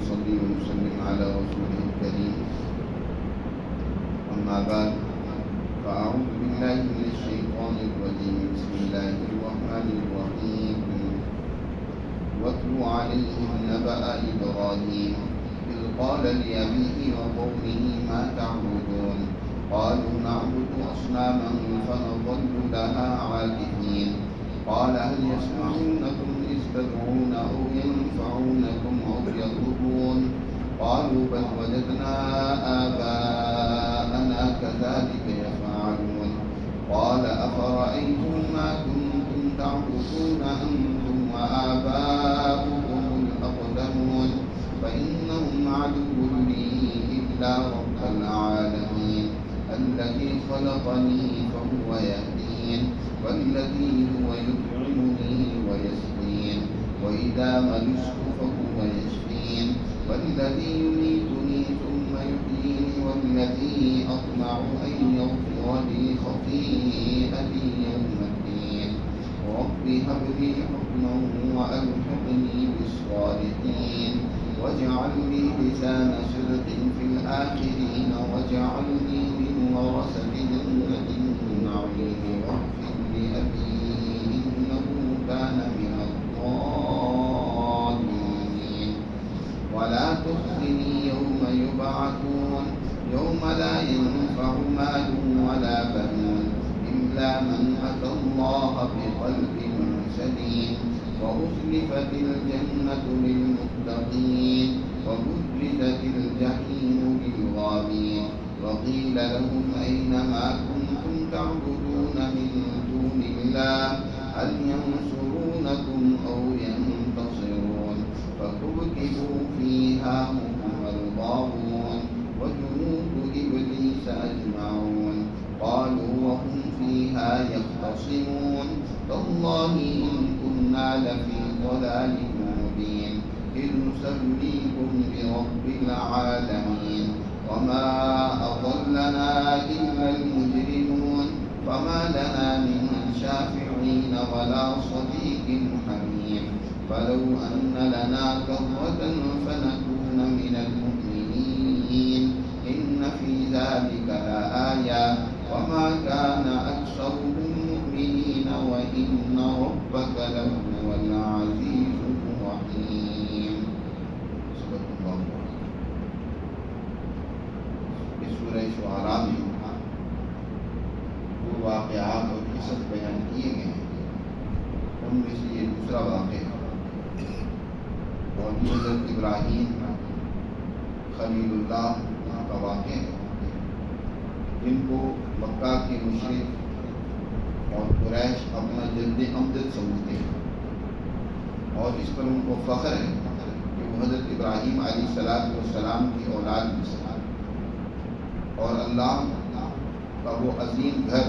ونصلي ونسلم على رسوله الكريم. أما بعد فأعوذ بالله من الشيطان الرجيم. بسم الله الرحمن الرحيم. واتل عليهم نبأ إبراهيم إذ قال لأبيه وقومه ما تعبدون قالوا نعبد أصناما فنظل لها عاكفين قال هل يسمعونكم إذ تدعون أو ينفعونكم أو يضرون قالوا بل وجدنا آباءنا كذلك يفعلون قال أفرأيتم ما كنتم تعبدون أنتم وآباؤكم الأقدمون فإنهم عدو لي إلا رب العالمين الذي خلقني فهو يهدين والذي هو يطعمني ويسقين وإذا مرضت فهو يشفين والذي يميتني ثم يحيين والذي أطمع أن يغفر لي خطيئتي يوم الدين رب هب لي حكما وألحقني بالصالحين واجعل لي لسان صدق في الآخرين واجعلني من ورثة جنة النعيم واغفر لأبي إنه كان من الضالين ولا تخزني يوم يبعثون يوم لا ينفع مال ولا بنون إلا من أتى الله بقلب سليم وأزلفت الجنة للمتقين وبرزت الجحيم للغابين وقيل لهم أين ما كنتم تعبدون من دون الله هل ينصرونكم أو ينتصرون فكبكبوا فيها هم والغاوون وجنود إبليس أجمعون قالوا وهم فيها يختصمون تالله إن كنا لفي ضلال مبين إذ نسويكم برب العالمين وما أضلنا إلا المجرمون فما لنا من شافعين ولا صديق حميم فلو أن لنا كرة فنكون من المؤمنين إن في ذلك لآية وما كان أكثرهم مؤمنين وإن ربك لهو العزيز الرحيم. صدق الله. اس سورہ شعراء میں جو واقعات اور قصص بیان کیے گئے ہیں ان میں سے یہ دوسرا واقعہ اور حضرت ابراہیم خلیل اللہ کا واقعہ ہے جن کو مکہ کے مشرک اور قریش اپنا جد امجد سمجھتے ہیں اور اس پر ان کو فخر ہے کہ وہ حضرت ابراہیم علیہ السلام کی اولاد میں سے اور اللہ کا وہ عظیم گھر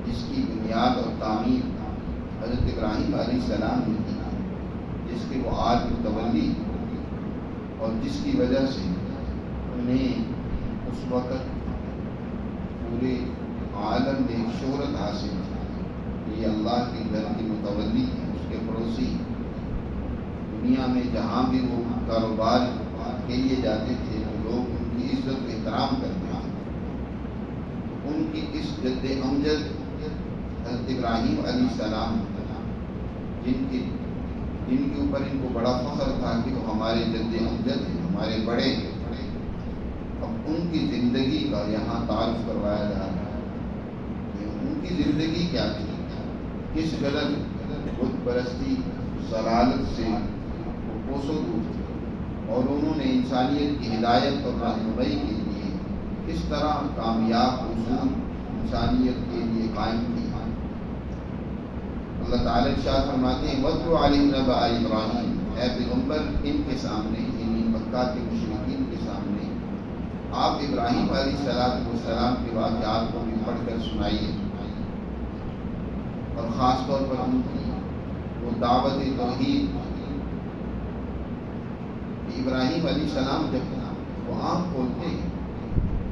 جس کی بنیاد اور تعمیر حضرت ابراہیم علیہ السلام نے کی جس کے وہ آج متولی اور جس کی وجہ سے انہیں اس وقت پورے عالم میں ایک شہرت حاصل تھی کہ یہ اللہ کے گھر کی متولی ہیں اس کے پڑوسی دنیا میں جہاں بھی وہ کاروبار کے لیے جاتے تھے وہ لوگ ان کی عزت و احترام کرتے ہیں. ان کی اس جد امجد حضرت ابراہیم علیہ السلام جن کے اوپر ان کو بڑا فخر تھا کہ وہ ہمارے جد امجد ہیں ہمارے بڑے ہیں. اب ان کی زندگی کا یہاں تعارف کروایا جا رہا ہے کہ ان کی زندگی کیا تھی کس قدر بت پرستی ضلالت سے وہ کوسوں دور تھے اور انہوں نے انسانیت کی ہدایت اور رہنمائی کے لیے کس طرح کامیاب اصول انسانیت کے لیے قائم کیا. اللہ تعالیٰ ارشاد فرماتے ہیں وَاتْلُ عَلَيْهِمْ نَبَأَ إِبْرَاهِيمَ اے پیغمبر ان کے سامنے یعنی مکہ کے مشرکین کے سامنے آپ ابراہیم علیہ السلام کے واقعات کو بھی پڑھ کر سنائیے اور خاص طور پر ان کی وہ دعوت توحید. ابراہیم علیہ السلام جب وہ آنکھ کھولتے ہیں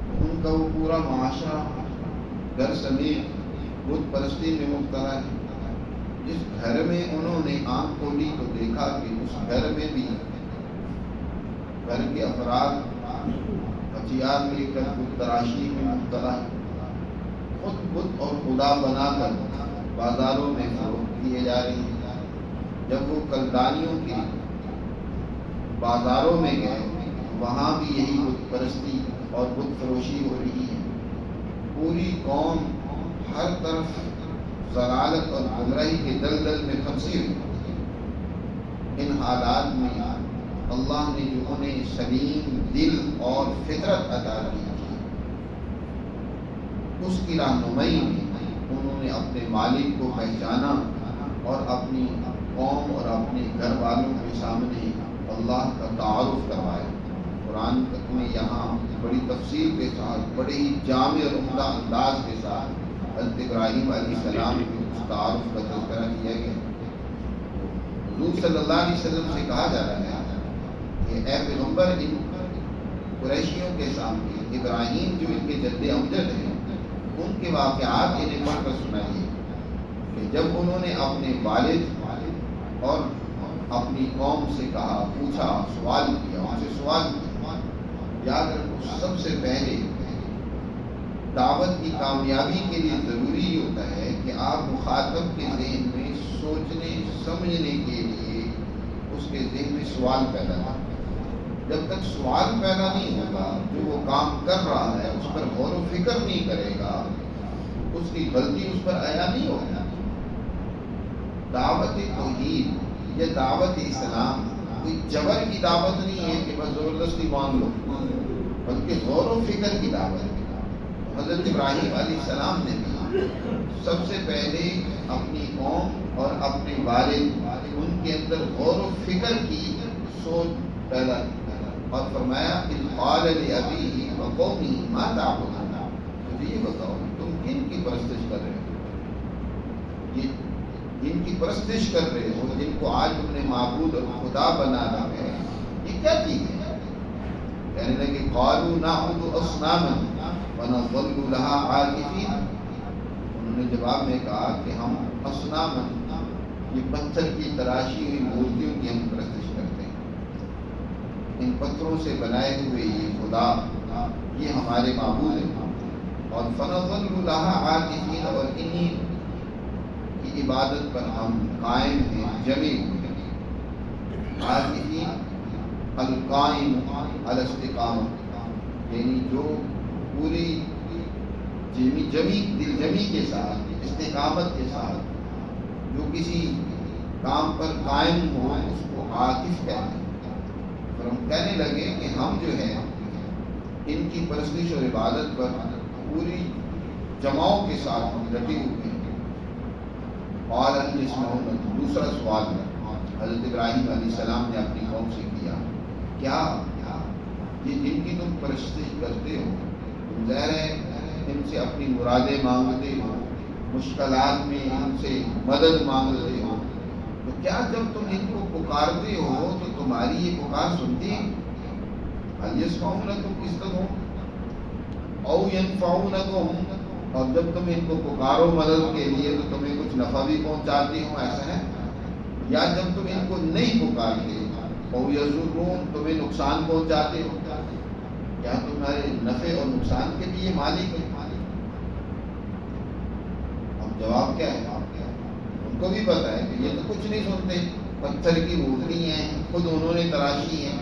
تو ان کا وہ پورا معاشرہ گھر سمیت بت پرستی میں مبتلا ہے. جس گھر میں انہوں نے آنکھ کھولی تو دیکھا کہ اس گھر میں بھی گھر کے افراد ہتھیار لے کر بت تراشی میں مبتلا، خود بت اور خدا بنا کر بازاروں میں فروخت کیے جا رہے ہیں۔ جب وہ کلدانیوں کی بازاروں میں گئے، وہاں بھی یہی بت پرستی اور بت فروشی ہو رہی ہے۔ پوری قوم ہر طرف ضلالت اور گمراہی کے دلدل میں پھنسی ہوئی۔ ان حالات میں اللہ نے جو انہیں سلیم دل اور فطرت عطا کی تھی، اس کی رہنمائی میں انہوں نے اپنے مالک کو پہچانا اور اپنی قوم اور اپنے گھر والوں کے سامنے اللہ کا تعارف کروایا۔ قرآن میں یہاں بڑی تفصیل کے ساتھ، بڑے ہی جامع اور عمدہ انداز کے ساتھ حضرت ابراہیم علیہ السلام کے اس تعارف کا تذکرہ کیا گیا۔ حضور صلی اللہ علیہ وسلم سے کہا جا رہا ہے کہ اے پیغمبر، ان قریشیوں کے سامنے ابراہیم جو ان کے جد امجد ہیں، ان کے واقعات انہیں پڑھ کر سنائیے کہ جب انہوں نے اپنے والد اور اپنی قوم سے کہا، پوچھا، سوال کیا، ان سے سوال کیا۔ یاد رکھو، سب سے پہلے دعوت کی کامیابی کے لیے ضروری ہوتا ہے کہ آپ مخاطب کے ذہن میں سوچنے سمجھنے کے لیے اس کے ذہن میں سوال پیدا کریں۔ جب تک سوال پیدا نہیں ہوگا، جو وہ کام کر رہا ہے اس پر غور و فکر نہیں کرے گا، اس کی غلطی اس پر عیاں نہیں ہوگا۔ دعوت توحید یا دعوت اسلام کوئی جبر کی دعوت نہیں ہے کہ بس زبردستی مان لو، بلکہ غور و فکر کی دعوت ہے۔ حضرت ابراہیم علیہ السلام نے بھی سب سے پہلے اپنی قوم اور اپنے والد، ان کے اندر غور و فکر کی سوچ پیدا کی اور فرمایا اذ قال لأبیہ وقومہ ما تعبدون، مجھے یہ بتاؤ تم کن کی پرستش کر رہے ہو؟ جن کی پرستش کر رہے ہو، جن کو آج تم نے معبود اور خدا بنانا ہے، یہ کیا چیز ہے؟ کہنے لگے قالوا نعبد اصناما ونظل لها عاکفین، انہوں نے جواب میں کہا کہ ہم اصناما، یہ پتھر کی تراشی ہوئی مورتیوں کی ہم پرستش کرتے ہیں، ان پتھروں سے بنائے ہوئے یہ خدا، یہ ہمارے معبود ہیں، اور فنظل لها عاکفین، اور انہی کی عبادت پر ہم قائم ہیں، جمے ہوئے ہیں۔ عاکفین القائم علی الاستقامہ، یعنی جو پوری دل جمی کے ساتھ، استقامت کے ساتھ جو کسی کام پر قائم ہو، اس کو عاکف کہتے ہیں۔ اور ہم کہنے لگے کہ ہم جو ہے ان کی پرستش اور عبادت پر پوری جماؤں کے ساتھ ہم ڈٹے ہوئے ہیں۔ اور دوسرا سوال حضرت ابراہیم علیہ السلام نے اپنی قوم سے کیا، کیا یہ جن کی تم پرستش کرتے ہو، تم ظاہر ہے ان سے اپنی مرادیں مانگتے ہو، مشکلات میں ان سے مدد مانگتے ہو، تو کیا جب تم ان کو پکارتے ہو تو تمہاری یہ پکار سنتے ہیں؟ هل يسمعونكم إذ تدعون أو ينفعونكم، اور جب تم ان کو پکارو مدد کے لیے تو تمہیں کچھ نفع بھی پہنچاتی ہوں، ایسا ہے؟ یا جب تم ان کو نہیں پکارتے اور یضرون، تمہیں نقصان پہنچاتے ہو، کیا تمہارے نفع اور نقصان کے بھی یہ مالک ہے؟ اب جواب کیا ہے؟ ان کو بھی پتا ہے کہ یہ تو کچھ نہیں سنتے، پتھر کی مورتی ہیں، خود انہوں نے تراشی ہیں،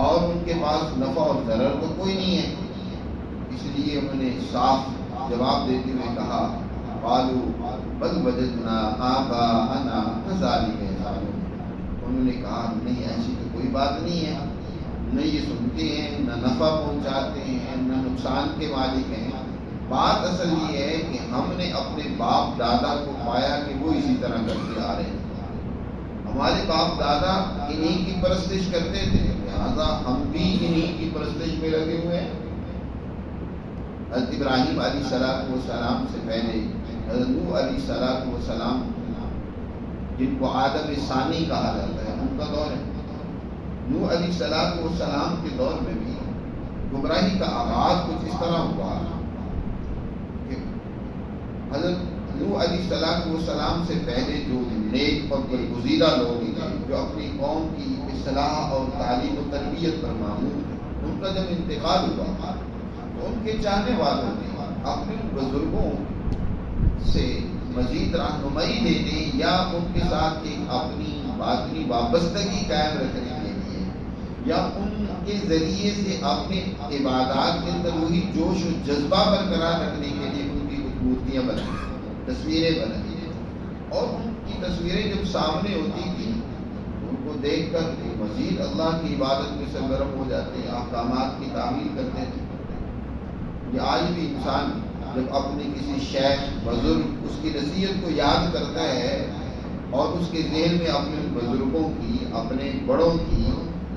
اور ان کے پاس نفع اور ضرر تو کوئی نہیں ہے۔ اس لیے انہوں نے صاف جواب دیتے ہوئے کہا قالوا بل وجدنا آباءنا كذلك يفعلون، انہوں نے کہا نہیں، ایسی تو کوئی بات نہیں ہے، نہ یہ سنتے ہیں، نہ نفع پہنچاتے ہیں، نہ نقصان کے مالک ہیں۔ بات اصل یہ ہے کہ ہم نے اپنے باپ دادا کو پایا کہ وہ اسی طرح کرتے آ رہے ہیں، ہمارے باپ دادا انہی کی پرستش کرتے تھے، لہذا ہم بھی انہی کی پرستش میں لگے ہوئے ہیں۔ حضرت ابراہیم علیہ السلام سے پہلے حضرت نوح علیہ السلام، جن کو آدم ثانی کہا جاتا ہے، ان کا دور ہے۔ نوح علیہ السلام کے دور میں بھی گمراہی کا آغاز کچھ اس طرح ہوا کہ حضرت نوح علیہ السلام سے پہلے جو نیک اور برگزیدہ لوگ تھے، جو اپنی قوم کی اصلاح اور تعلیم و تربیت پر معمول ہے، ان کا جب انتقال ہوا تو ان کے چاہنے والوں نے اپنے بزرگوں سے مزید رہنمائی دینے یا ان کے ساتھ ایک اپنی باطنی وابستگی قائم رکھنے کے لیے یا ان کے ذریعے سے اپنے عبادات کے اندر وہی جوش و جذبہ برقرار رکھنے کے لیے ان کی کچھ مورتیاں بنائی، تصویریں بنائی، اور ان کی تصویریں جب سامنے ہوتی تھیں ان کو دیکھ کر مزید اللہ کی عبادت میں سرگرم ہو جاتے، احکامات کی تعمیل کرتے تھے۔ یہ آج بھی انسان جب اپنے کسی شیخ بزرگ اس کی نصیحت کو یاد کرتا ہے اور اس کے ذہن میں اپنے بزرگوں کی، اپنے بڑوں کی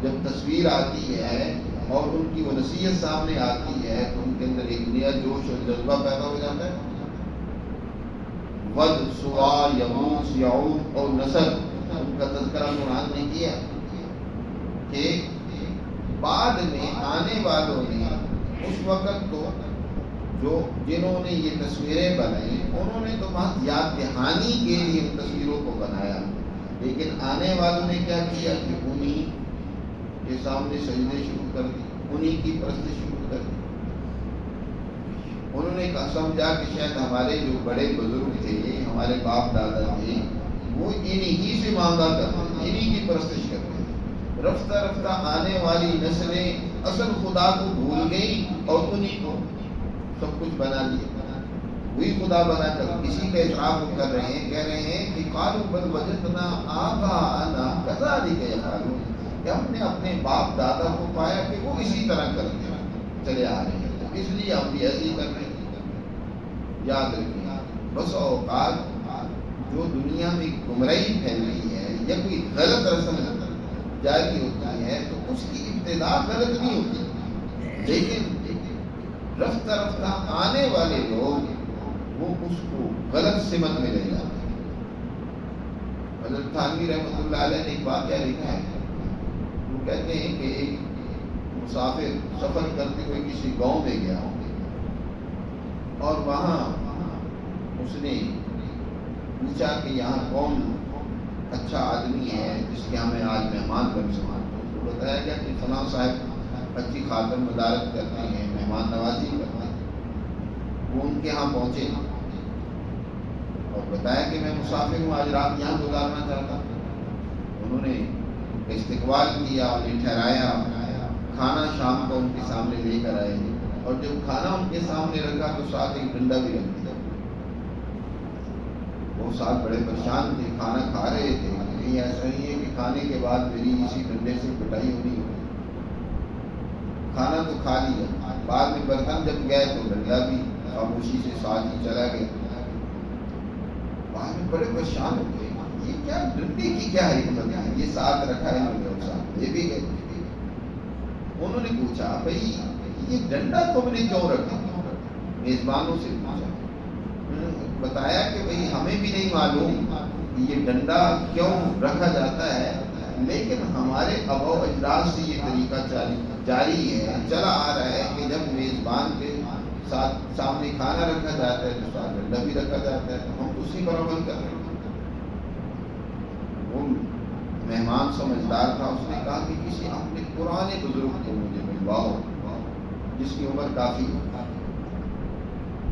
جب تصویر آتی ہے اور ان کی وہ نصیحت سامنے آتی ہے تو ان کے اندر ایک نیا جوش اور جذبہ پیدا ہو جاتا ہے۔ ود، سوا، یغوث، یعوق اور نصر، ان کا تذکرہ قرآن نے کیا کہ بعد میں آنے والوں نے اس وقت تو جنہوں نے یہ تصویریں بنائی انہوں نے تو محض یاد دہانی کے لیے ان تصویروں کو بنایا، لیکن آنے والوں نے کیا کیا کہ انہی کے سامنے سجدے شروع کر دی، انہی کی پرست شروع کر دی۔ انہوں نے سمجھا کہ شاید ہمارے جو بڑے بزرگ تھے، ہمارے باپ دادا تھے، وہ انہی سے مانگا کرتے، انہی کی پرستش کرتے۔ رفتہ رفتہ آنے والی نسلیں اصل خدا کو بھول گئی اور انہی کو سب کچھ بنا لیا، وہی خدا بنا کر کسی کا اعتراف کر رہے ہیں، کہہ رہے ہیں کہ قالوا بل وجدنا آباءنا کذلک یفعلون، کہ ہم نے اپنے باپ دادا کو پایا کہ وہ اسی طرح کرتے چلے آ رہے ہیں، اس لیے ہم بھی ایسے ہی کر رہے ہیں۔ یاد رکھیں، بس اوقات جو دنیا میں گمراہی پھیل رہی ہے یا کوئی غلط رسم جاری ہوتی ہے تو اس کی ابتدا غلط نہیں ہوتی، لیکن رفتہ رفتہ آنے والے لوگ وہ اس کو غلط سمت میں لے جاتے ہیں۔ حضرت تھانوی رحمۃ اللہ علیہ نے ایک واقعہ لکھا ہے، وہ کہتے ہیں کہ ایک مسافر سفر کرتے ہوئے کسی گاؤں میں گیا اور وہاں اس نے پوچھا کہ یہاں کون اچھا آدمی ہے جس کے ہمیں آج مہمان بن سکیں۔ تو بتایا گیا کہ فلاں صاحب اچھی خاطر مدارت کرتے ہیں، مہمان نوازی کرتے ہیں۔ وہ ان کے ہاں پہنچے اور بتایا کہ میں مسافر ہوں، آج رات یہاں گزارنا چاہتا ہوں۔ انہوں نے استقبال کیا، انہیں ٹھہرایا، کھانا شام کو ان کے سامنے لے کر آئے، اور جب کھانا ان کے سامنے رکھا تو ساتھ ایک ڈنڈا بھی رکھ دیا۔ وہ ساتھ بڑے پریشان تھے، کھانا کھا رہے تھے، کہیں ایسا نہیں ہے کہ کھانے کے بعد میری اسی ڈنڈے سے پٹائی ہونی ہو۔ کھانا تو کھا لیا، بعد میں برتن جب گئے تو ڈنڈا بھی خاموشی سے ساتھ ہی چلا گیا۔ بعد میں بڑے پریشان ہو گئے، یہ کیا ڈنڈے کی کیا حکمت ہے، یہ ساتھ رکھا ہے لوگ ساتھ لے بھی گئے۔ انہوں نے پوچھا بھائی یہ ڈنڈا تم نے کیوں رکھا؟ میزبانوں سے پوچھا، بتایا کہ بھائی ہمیں بھی نہیں معلوم کہ یہ ڈنڈا کیوں رکھا جاتا ہے، لیکن ہمارے آباء و اجداد سے یہ طریقہ جاری ہے، چلا آ رہا ہے کہ جب میزبان کے ساتھ سامنے کھانا رکھا جاتا ہے تو ساتھ ڈنڈا بھی رکھا جاتا ہے، تو ہم اسی پر عمل کر رہے ہیں۔ وہ مہمان سمجھدار تھا، اس نے کہا کہ کسی اپنے پرانے بزرگ کو مجھے ملواؤ جس کی عمر کافی ہو۔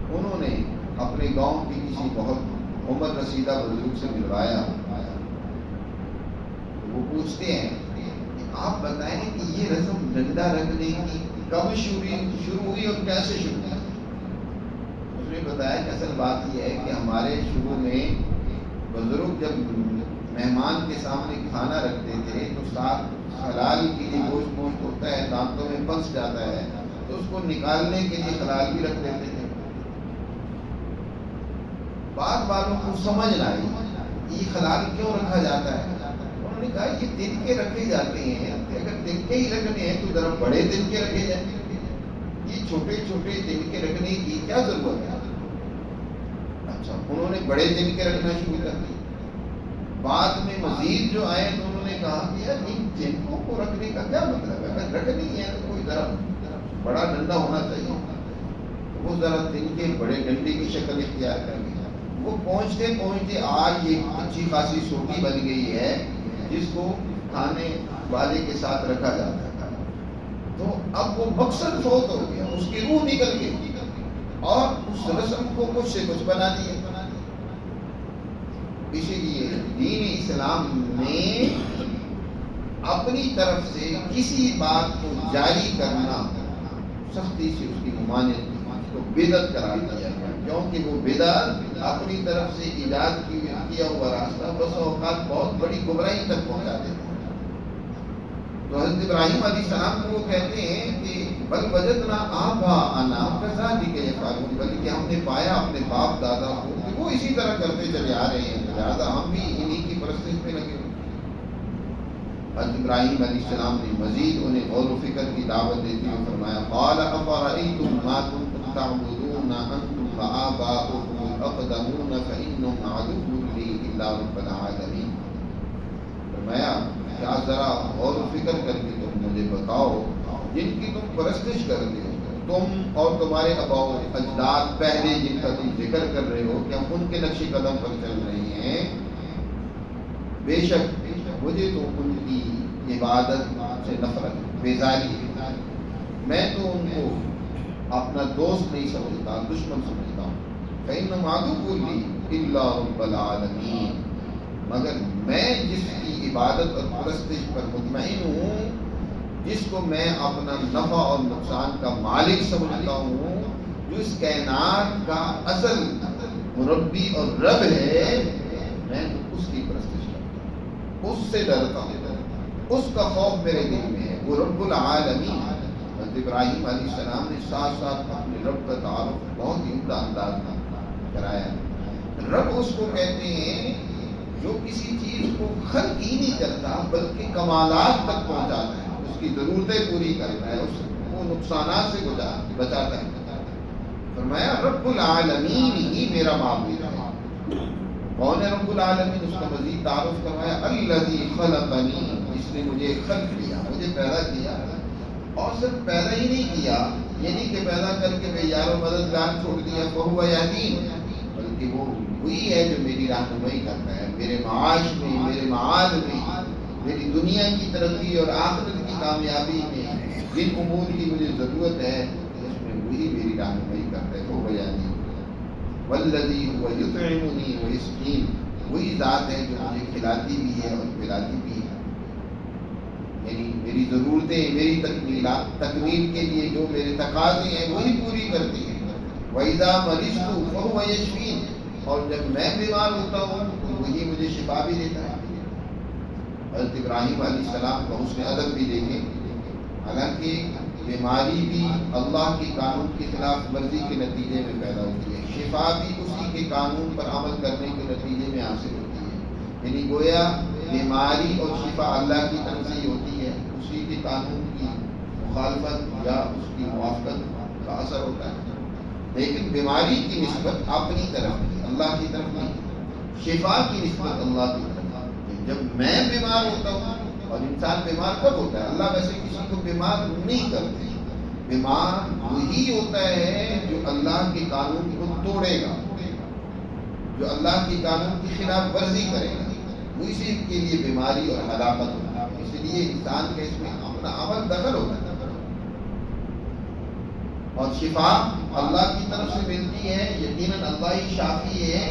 انہوں نے اپنے گاؤں کی کسی بہت عمر رسیدہ بزرگ سے ملوایا۔ وہ پوچھتے ہیں کہ آپ بتائیں کہ یہ رسم ڈنڈا رکھنے کی کب شروع ہوئی اور کیسے شروع ہوئی؟ اس نے بتایا کہ اصل بات یہ ہے کہ ہمارے شروع میں بزرگ جب مہمان کے سامنے کھانا رکھتے تھے تو ساتھ حلال کے لیے گوشت ہوتا ہے، دانتوں میں پھنس جاتا ہے، تو اس کو نکالنے کے لیے حلال بھی رکھ دیتے تھے۔ بعد والوں کو سمجھ نہ آئی یہ حلال کیوں رکھا جاتا ہے۔ انہوں نے کہا یہ تنکے رکھے جاتے ہیں، اگر تنکے ہی رکھنے ہیں تو ذرا بڑے تنکے رکھے جائیں، یہ چھوٹے چھوٹے تنکے رکھنے کی کیا ضرورت ہے؟ اچھا، انہوں نے بڑے تنکے رکھنا شروع کر دیے۔ بعد میں مزید جو آئے تو انہوں نے کہا کہ یار ان تنکوں کو رکھنے کا کیا مطلب ہے، اگر رکھنی ہے تو کوئی ذرا بڑا ڈنڈا ہونا چاہیے۔ وہ ذرا تنکے بڑے ڈنڈے کی شکل اختیار کر گیا۔ وہ پہنچتے پہنچتے آج یہ اچھی خاصی سوٹی بن گئی ہے جس کو کھانے والے کے ساتھ رکھا جاتا تھا، تو اب وہ مقصد فوت ہو گیا، اس کی روح نکل گئی اور اس رسم کو کچھ سے کچھ بنا دیا۔ اسی لیے دین اسلام میں اپنی طرف سے کسی بات کو جاری کرنا سختی سے اس کی ممانعت کو بدعت قرار دیا گیا، کیونکہ وہ بدعت اپنی طرف سے ایجاد کیا ہوا راستہ بس اوقات بہت بڑی گمراہی تک پہنچا دیتا ہے۔ تو حضرت ابراہیم علیہ السلام کو وہ کہتے ہیں کہ بل وجدنا آباءنا کذالک یفعلون، بلکہ ہم نے پایا اپنے باپ دادا کو کہ وہ اسی طرح کرتے چلے آ رہے ہیں، لہٰذا ہم بھی انہی کی پرستش میں لگے۔ حضرت ابراہیم علیہ السلام نے مزید انہیں غور و فکر کی دعوت دیتے ہوئے فرمایا قال افرأیتم ما کنتم تعبدون انتم وآباؤکم الاقدمون فإنهم عدو لی الا رب العالمین۔ فرمایا کیا ذرا غور و فکر کر کے تم مجھے بتاؤ جن کی تم پرستش کرتے ہو، تم اور تمہارے آباء و اجداد پہلے جن کا تم ذکر کر رہے ہو، کیا ان کے نقش قدم پر چل رہے ہیں؟ بے شک مجھے تو ان کی عبادت سے نفرت، بیزاری ہے، میں تو ان کو اپنا دوست نہیں سمجھتا، دشمن سمجھتا ہوں۔ فإنهم عدو لی الا رب العالمین، مگر میں جس کی عبادت اور پرستش پر مطمئن ہوں، جس کو میں اپنا نفع اور نقصان کا مالک سمجھتا ہوں، جو اس کائنات کا اصل مربی اور رب ہے، میں تو اس کی پرستش کرتا ہوں، اس سے ڈرتا ہوں، اس کا خوف میرے دل میں ہے، وہ رب العالمین۔ حضرت ابراہیم علیہ السلام نے ساتھ ساتھ اپنے رب کا تعارف بہت ہی عمدہ انداز میں کرایا۔ رب اس کو کہتے ہیں جو کسی چیز کو خلق ہی نہیں کرتا بلکہ کمالات تک پہنچاتا ہے، اس کی ضرورتیں پوری کرتا ہے، اس کو نقصانات سے بچاتا ہے۔ فرمایا رب العالمین ہی میرا معبود ہے۔ کون ہے رب العالمین؟ اس کا مزید تعارف کروایا الذی خلقنی، اس نے مجھے خلق کیا، مجھے پیدا کیا، اور صرف پیدا ہی نہیں کیا یعنی کہ پیدا کر کے بے یار و مددگار چھوڑ دیا فہو یہدین، بلکہ وہ وہی ہے جو میری رہنمائی کرتا ہے میرے معاش میں، میرے معاد میں، میری دنیا کی ترقی اور آخرت کی کامیابی میں جن امور کی مجھے ضرورت ہے اس میں وہی میری رہنمائی کرتا ہے، فہو یہدین۔ والذی هو یطعمنی ویسقین، وہی ذات ہے جو مجھے کھلاتی بھی ہے اور پلاتی بھی ہے، یعنی میری ضرورتیں، میری تکمیل کے لیے جو میرے تقاضے ہیں وہی پوری کرتی ہے۔ وَإِذَا مَرِضْتُ فَهُوَ يَشْفِينِ، اور جب میں بیمار ہوتا ہوں تو وہی مجھے شفا بھی دیتا ہے۔ حضرت ابراہیم علیہ السلام کا حسن ادب بھی دیکھیں، حالانکہ بیماری بھی اللہ کے قانون کی خلاف ورزی کے نتیجے میں پیدا ہوتی ہے، شفا بھی اسی کے قانون پر عمل کرنے کے نتیجے میں حاصل ہوتی ہے، یعنی گویا بیماری اور شفا اللہ کی طرف سے ہی ہوتی ہے، اسی کے قانون کی مخالفت یا اس کی موافقت کا اثر ہوتا ہے۔ لیکن بیماری کی نسبت اپنی طرف نہیں، اللہ کی طرف نہیں، شفا کی نسبت اللہ کی طرف۔ جب میں بیمار ہوتا ہوں، اور انسان بیمار کب ہوتا ہے؟ اللہ ویسے کسی کو بیمار نہیں کرتے، بیمار وہی ہوتا ہے جو اللہ کے قانون کو توڑے گا، جو اللہ کے قانون کی خلاف ورزی کرے گا، اسی کے لیے بیماری اور ہلاکت ہوتا ہے۔ اس لیے انسان کے اس میں اپنا عمل دخل ہوتا ہے، اور شفا اللہ کی طرف سے ملتی ہے۔ یقیناً اللہ ہی شافی ہے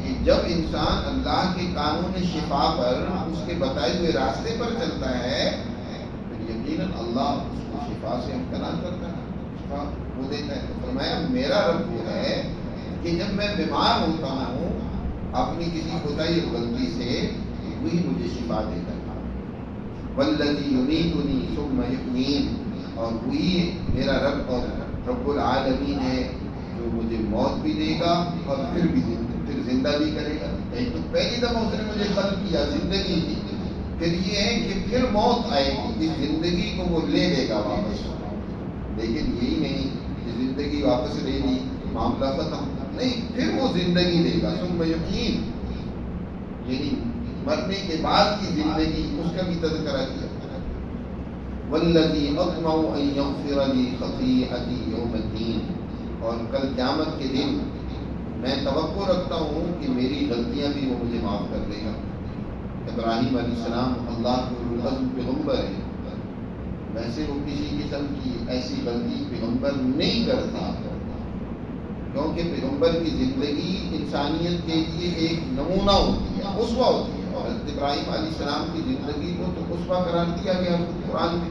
کہ جب انسان اللہ کے قانون شفا پر، اس کے بتائے ہوئے راستے پر چلتا ہے پھر یقیناً اللہ اس کو شفا سے امکنان کرتا ہے، شفا وہ دیتا ہے۔ تو فرمایا میرا رب وہ ہے کہ جب میں بیمار ہوتا ہوں اپنی کسی کوتاہی اور غلطی سے، وہی مجھے شفا دیتا ہے۔ والذی یمیتنی ثم یحیین، اور وہی میرا رب اور رب العالمین ہے جو مجھے موت بھی دے گا اور پھر زندہ بھی کرے گا۔ ایک تو پہلی دفعہ اس نے مجھے خلق کیا، زندگی دی، پھر یہ ہے کہ پھر موت آئے گی، اس زندگی کو وہ لے لے گا واپس۔ لیکن یہی نہیں کہ زندگی واپس لے لی معاملہ ختم، نہیں، پھر وہ زندگی دے گا۔ ثم یحیین یعنی مرنے کے بعد کی زندگی، اس کا بھی تذکرہ کیا۔ والذی اطمع ان یغفر لی خطیئتی یوم الدین، اور کل قیامت کے دن میں توقع رکھتا ہوں کہ میری غلطیاں بھی وہ مجھے معاف کر دے گا۔ ابراہیم علیہ السلام اللہ کے اولو العزم پیغمبر ہیں، ویسے وہ کسی قسم کی ایسی غلطی پیغمبر نہیں کرتا، کیونکہ پیغمبر کی زندگی انسانیت کے لیے ایک نمونہ ہوتی ہے، اسوہ ہوتی ہے، اور حضرت ابراہیم علیہ السلام کی زندگی کو تو اسوہ قرار دیا گیا قرآن میں،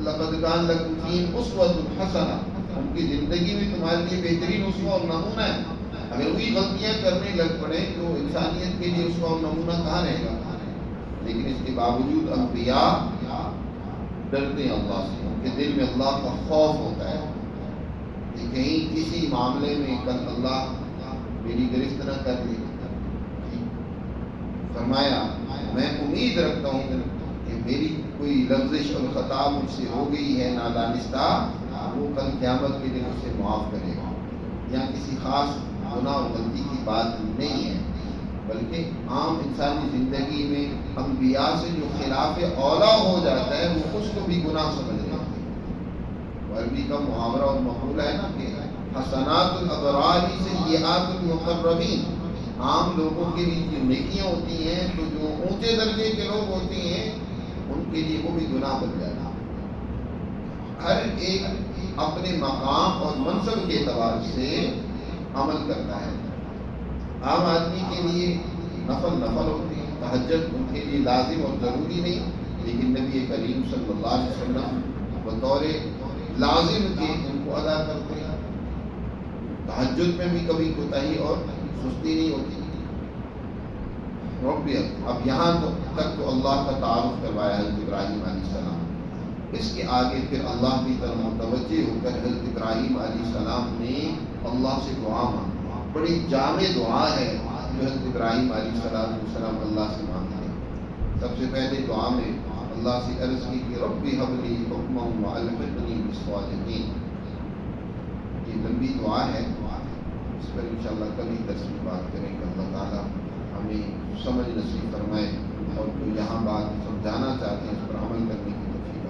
لقد کان لکم فیہم اسوۃ حسنہ، ان کی زندگی میں تمہارے لیے بہترین اسوہ اور نمونہ ہے۔ اگر وہی غلطیاں کرنے لگ پڑے تو انسانیت کے لیے اسوہ اور نمونہ کہاں رہے گا؟ لیکن اس کے باوجود انبیاء ڈرتے ہیں اللہ سے، ان کے دل میں اللہ کا خوف ہوتا ہے کہ کہیں کسی معاملے میں کل اللہ میری گرفت نہ کر لے۔ فرمایا میں امید رکھتا ہوں کہ میری کوئی لفزش اور خطا مجھ سے ہو گئی ہے نادانستہ، وہ کل قیامت کے دن اسے معاف کرے گا۔ یہاں کسی خاص گناہ اور غلطی کی بات نہیں ہے، بلکہ عام انسانی زندگی میں انبیاء سے جو خلاف اولا ہو جاتا ہے وہ اس کو بھی گناہ سمجھ لیتے ہیں۔ عربی کا محاورہ اور مقولہ ہے نا کہ حسنات الابرار سیئات المقربین، عام لوگوں کے لیے جو نیکیاں ہوتی ہیں تو جو اونچے درجے کے لوگ ہوتے ہیں ان کے لیے وہ بھی گناہ بن جاتا ہے۔ ہر ایک اپنے مقام اور منصب کے اعتبار سے عمل کرتا ہے۔ عام آدمی کے لیے نفل ہوتے ہیں، تہجد ان کے لیے لازم اور ضروری نہیں، لیکن نبی کریم صلی اللہ علیہ وسلم بطور لازم کے ان کو ادا کرتے ہیں۔ تہجد میں بھی کبھی کوتاہی اور سستی نہیں ہوتی۔ اب یہاں تک تو اللہ کا تعارف کروایا حضرت ابراہیم علیہ السلام، اس کے آگے پھر اللہ کی طرف متوجہ ہو کر حضرت ابراہیم علیہ السلام نے اللہ سے دعا مانگی۔ بڑی جامع دعا ہے جو حضرت ابراہیم علیہ السلام اللہ سے مانگتے ہیں۔ سب سے پہلے دعا میں اللہ سے عرض کی کہ ربی ھب لی حکما والحقنی بالصالحین۔ یہ لمبی دعا ہے، اس پر انشاءاللہ کبھی درس میں بات کریں گے۔ اللہ تعالیٰ ہمیں سمجھ نصیب فرمائے اور جو یہاں بات سمجھانا چاہتے ہیں اس پر عمل کرنے کی توفیق